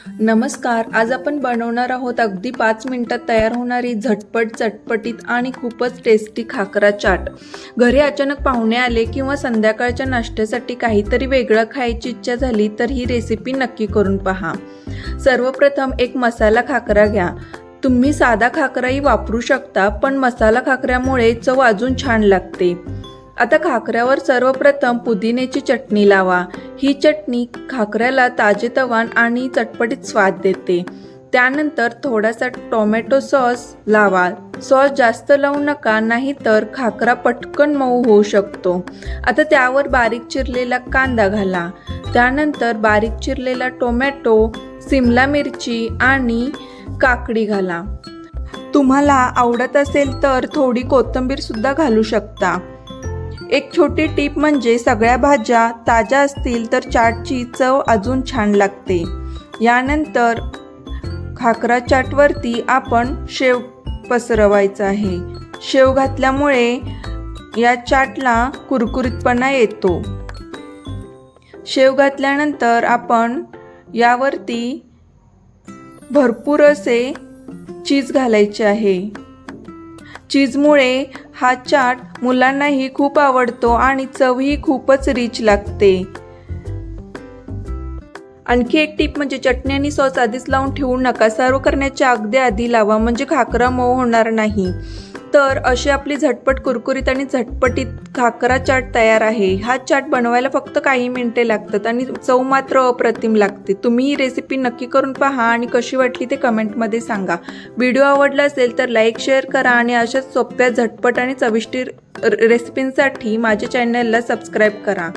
नमस्कार. आज आपण बनवणार आहोत अगदी 5 मिनिटात तयार होणारी झटपट चटपटीत आणि खूपच टेस्टी खाकरा चाट. घरी अचानक पाहुणे आले किंवा संध्याकाळच्या नाश्त्यासाठी काहीतरी वेगळं खायची इच्छा झाली तर ही रेसिपी नक्की करून पहा. सर्वप्रथम एक मसाला खाकरा घ्या. तुम्ही साधा खाकराही वापरू शकता, पण मसाला खाकऱ्यामुळे चव अजून छान लागते. आता खाकऱ्यावर सर्वप्रथम पुदिन्याची चटणी लावा. ही चटणी खाकऱ्याला ताजेतवान आणि चटपटीत स्वाद देते. त्यानंतर थोडासा टोमॅटो सॉस लावा. सॉस जास्त लावू नका, नाहीतर खाकरा पटकन मऊ होऊ शकतो. आता त्यावर बारीक चिरलेला कांदा घाला. त्यानंतर बारीक चिरलेला टोमॅटो, सिमला मिरची आणि काकडी घाला. तुम्हाला आवडत असेल तर थोडी कोथिंबीर सुद्धा घालू शकता. एक छोटी टीप म्हणजे सगळ्या भाज्या ताज्या असतील तर चाटची चव अजून छान लागते. यानंतर खाकरा चाटवरती आपण शेव पसरवायचा आहे. शेव घातल्यामुळे या चाटला कुरकुरीतपणा येतो. शेव घातल्यानंतर आपण यावरती भरपूर असे चीज घालायचे आहे. चीजमुळे हा चाट मुलांनाही खूप आवडतो आणि चवही खूपच रिच लागते. आणखी एक टिप म्हणजे चटणी आणि सॉस आधीच लावून ठेवू नका. सर्व करण्याच्या अगदी आधी लावा, म्हणजे खाकरा मऊ होणार नाही. तर अशी आपली झटपट कुरकुरीत आणि झटपटीत खाकरा चाट तयार आहे. हा चाट बनवायला फक्त काही मिनिटे लागतात आणि चव मात्र अप्रतिम लागते. तुम्ही ही रेसिपी नक्की करून पहा आणि कशी वाटली ते कमेंटमध्ये सांगा. व्हिडिओ आवडला असेल तर लाईक, शेअर करा आणि अशाच सोप्या, झटपट आणि चविष्ट रेसिपींसाठी माझ्या चॅनलला सबस्क्राईब करा.